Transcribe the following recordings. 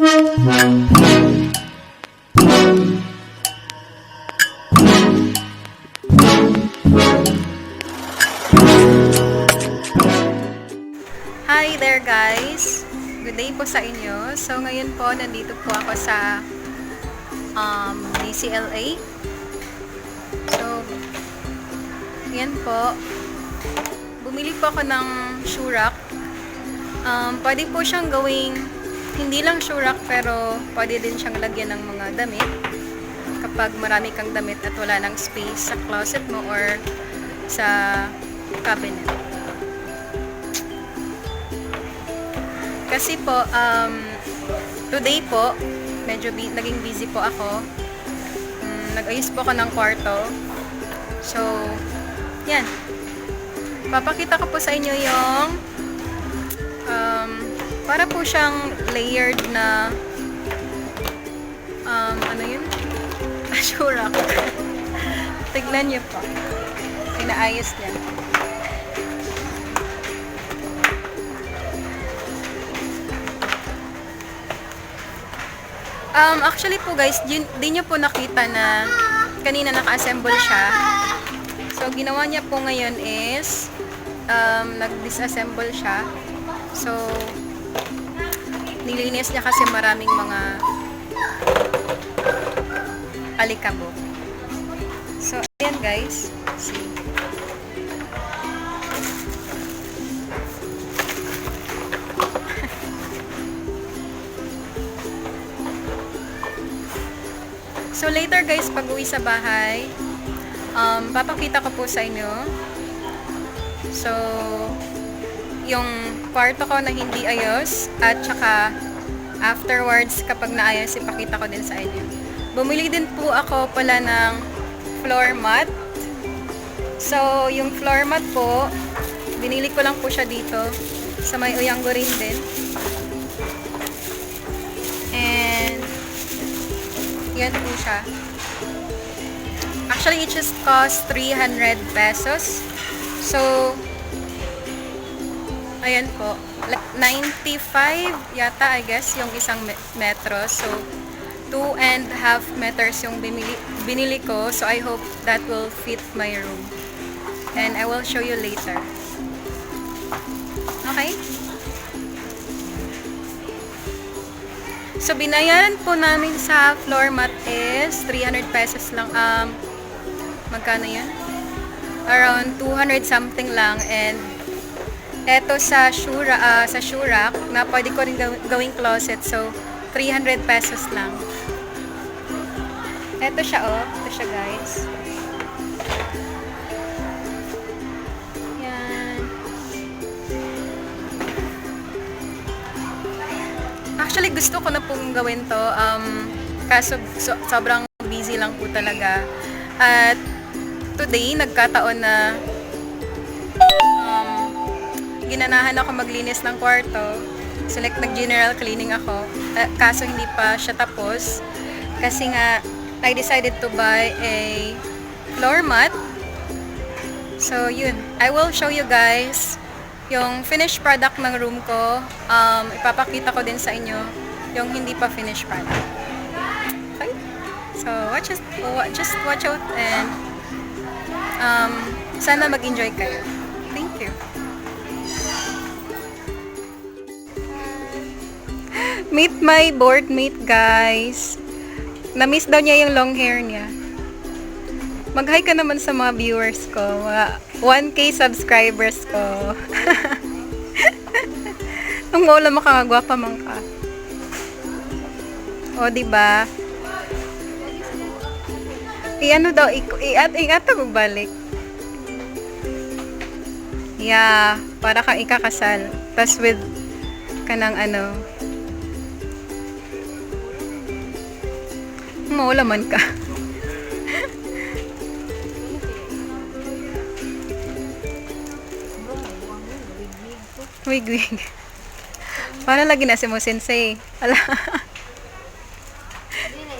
Hi there guys! Good day po sa inyo. So ngayon po, nandito po ako sa DCLA. So, yan po. Bumili po ako ng shoe rack. Pwede po siyang gawing hindi lang shoe rack, pero pwede din siyang lagyan ng mga damit kapag marami kang damit at wala nang space sa closet mo or sa cabinet. Kasi po, today po, medyo naging busy po ako. Nag-ayos po ako ng kwarto. So, yan. Papakita ko po sa inyo yung para po siyang layered na ano yun? Shoe rack. Tignan niyo po. Pinaayos niya. Actually po guys, di nyo po nakita na kanina naka-assemble siya. So, ginawa niya po ngayon is nag-disassemble siya. So, nilinis niya kasi maraming mga alikabok. So, ayan guys. See. So, later guys, pag uwi sa bahay, papakita ko po sa inyo. So, yung kwarto ko na hindi ayos, at saka afterwards, kapag naayos, ipakita ko din sa inyo. Bumili din po ako pala ng floor mat. So, yung floor mat po, binili ko lang po siya dito sa may Uyanggo rin din. And yan po siya. Actually, it just cost 300 pesos. So, ayan po. 95 yata, I guess, yung isang metro. So, 2.5 meters yung binili ko. So, I hope that will fit my room. And I will show you later. Okay? So, binayaran po namin sa floor mat is 300 pesos lang. Magkano yan? Around 200 something lang. And eto sa shoe rack na pwede ko rin gawing closet. So, 300 pesos lang. Eto siya, oh. Ito siya, guys. Yan. Actually, gusto ko na pong gawin to. Kaso, sobrang busy lang po talaga. At today, nagkataon na ginanahan ako maglinis ng kwarto. So, like, nag-general cleaning ako. Kaso, hindi pa siya tapos. Kasi nga, I decided to buy a floor mat. So, yun. I will show you guys yung finished product ng room ko. Ipapakita ko din sa inyo yung hindi pa finished product. Okay? So, just watch out and sana mag-enjoy kayo. Thank you. Meet my board mate, guys. Na-miss daw niya yung long hair niya. Mag-hi ka naman sa mga viewers ko. Mga 1K subscribers ko. Ang maula makakagwapa man ka. O, diba? I-ano daw, i-ato kong balik. Yeah, para kang ikakasal. Tas with kanang ano. Maula man ka. Wig. Para lagi na si mo sensei. Ala. Dili,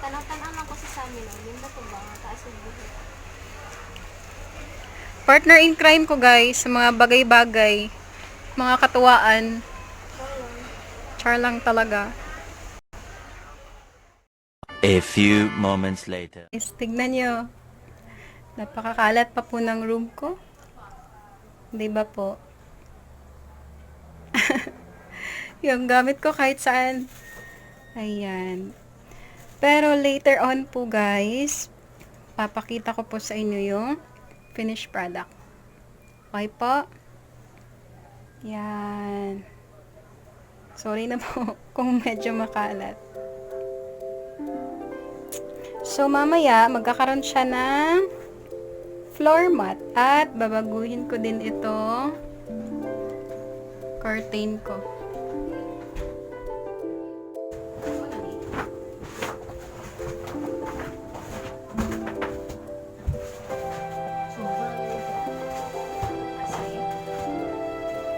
tanong-tanong lang ko sa amin, yun ba ito ba? Taas yung buhat. Partner in crime ko, guys, sa mga bagay-bagay, mga katuwaan. Char lang talaga. A few moments later. Guys, tignan nyo. Napakakalat pa po ng room ko. Di ba po? Yung gamit ko kahit saan. Ayan. Pero later on po guys, papakita ko po sa inyo yung finished product. Okay po? Yan. Sorry na po kung medyo makalat. So, mamaya, magkakaroon siya ng floor mat at babaguhin ko din ito curtain ko.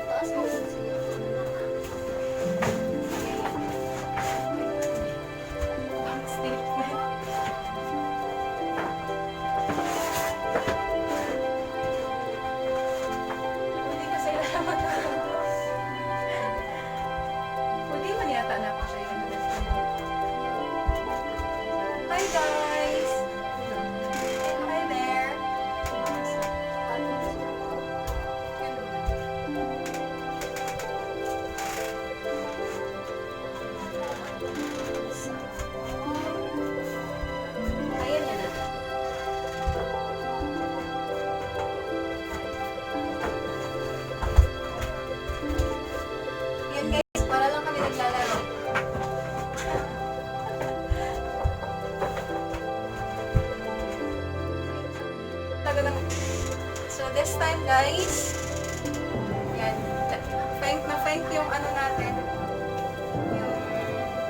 Taas mo po siya. Hindi kasi nalaman na. Hindi man yata na ako siya yung Hi guys! Hi there! Ayan yan na. Yan guys, para lang kami naglalaro. Tago lang. So this time guys, yan, feng na feng yung ano natin, yung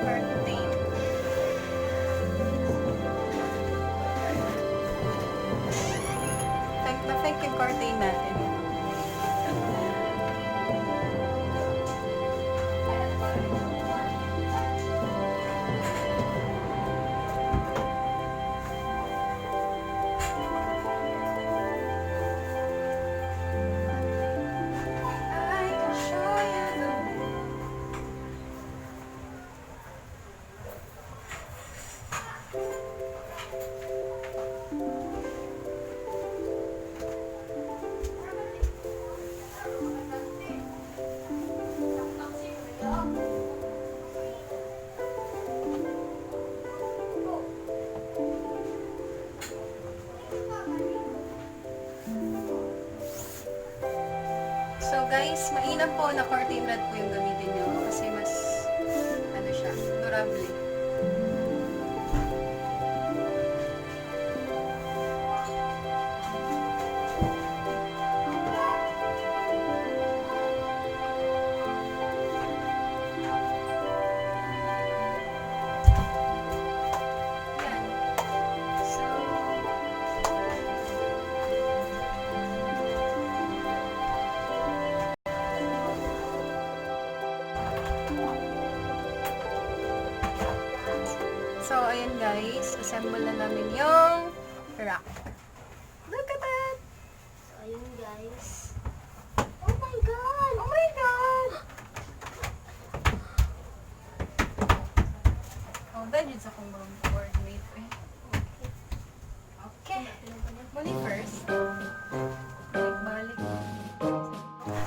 curtain. Feng na feng yung curtain natin. I can show you the way. So guys, mainam po na curtain rod po yung gamitin nyo kasi mas ano siya, durable. Yan. So, so ayan guys, assemble na namin yung rack. Look at that! So, ayun guys. Oh my God! Oh my God! Oh, dahil yun sa kong coordinate eh. Okay. Muli first. Balik.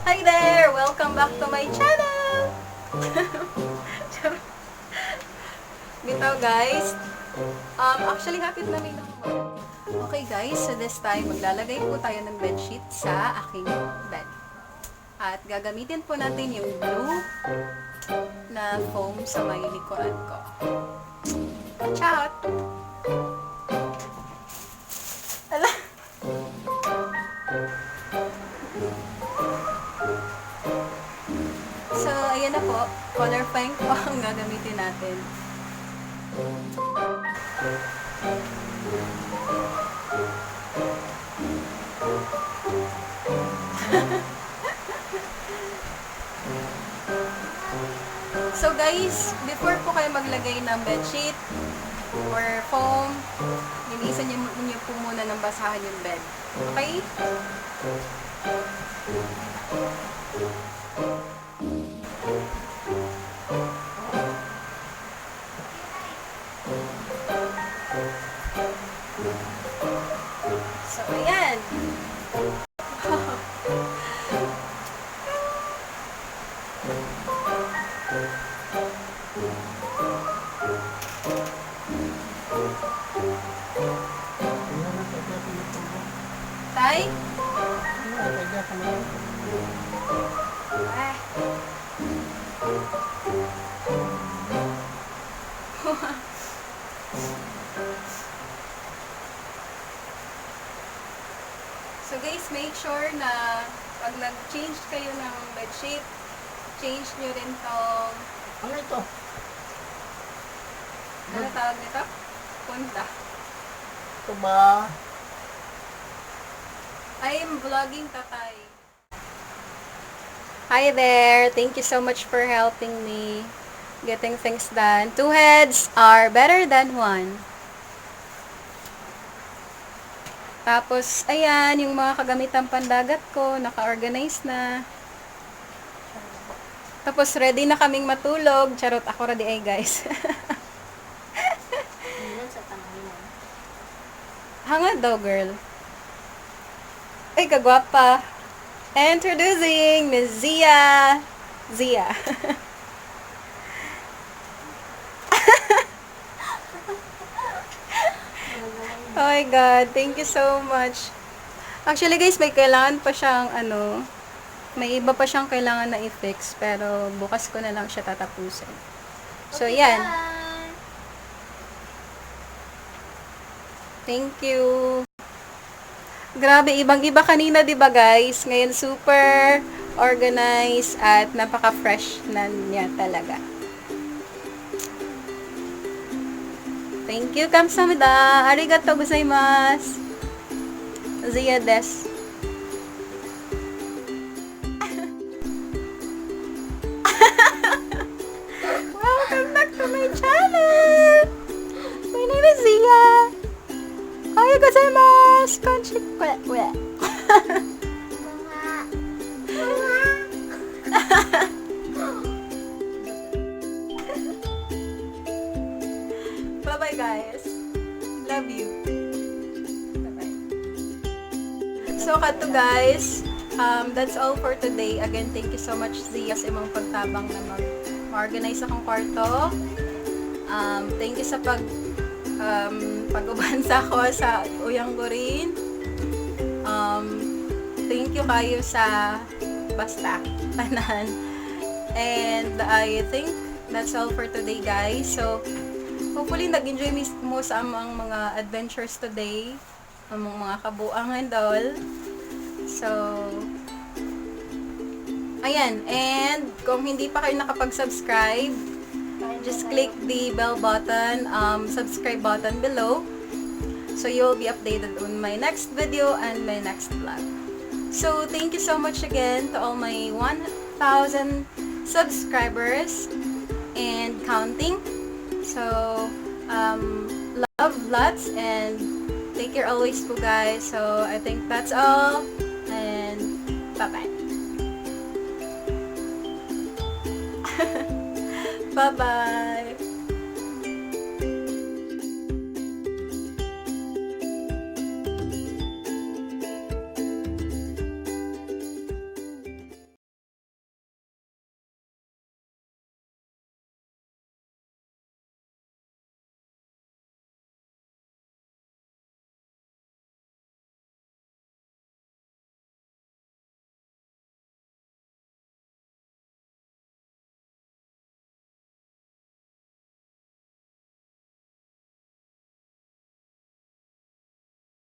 Hi there! Welcome back to my channel! Bitaw guys. Actually, hapit na may nakuha. Okay guys, so this time, maglalagay po tayo ng bedsheet sa aking bed. At gagamitin po natin yung blue na foam sa may likuran ko. Watch out! Ala! So, ayan na po. Color pink po ang gagamitin natin. So guys, before po kayo maglagay ng bedsheet or foam, linisan niyo po muna ng basahan yung bed. Okay? Ah. So guys, make sure na pag nag-change kayo ng bedsheet, change nyo rin tong, Ano ito? ano tawag nito? Punta. Ito ba? I'm vlogging, tatay. Hi there! Thank you so much for helping me getting things done. Two heads are better than one. Tapos, ayan, yung mga kagamitang pandagat ko, naka-organize na. Tapos, ready na kaming matulog. Charot, ako ready ay, guys. Ilan sa tanawin. Hangad daw, girl. Ay, kagwapa. Introducing Miss Ziah. Ziah. Oh my God, thank you so much. Actually guys, may kailangan pa siyang may iba pa siyang kailangan na i-fix, pero bukas ko na lang siya tatapusin. So, Okay, yan. bye. Thank you. Grabe, ibang-iba kanina, 'di ba guys? Ngayon super organized at napaka-fresh na niya talaga. Thank you, kamsahamnida. Arigatou gozaimasu. Ziah desu. Welcome back to my channel. My name is Ziah. Ohayo gozaimasu. Konnichiwa. Bye-bye, guys. Love you. Bye-bye. So, kato guys. That's all for today. Again, thank you so much, Ziah, sa imong pagtabang na mag-organize akong kwarto. Thank you sa pag-ubansa ko sa uyang gurin. Thank you kayo sa basta tanan. And I think that's all for today, guys. So, hopefully nag-enjoy mo sa among mga adventures today, among mga kabuang and all. So, ayan. And kung hindi pa kayo nakapag-subscribe, just click the bell button, subscribe button below, so you'll be updated on my next video and my next vlog. So, thank you so much again to all my 1,000 subscribers and counting. So, love lots and take care always po, guys. So, I think that's all, and bye-bye. Bye-bye.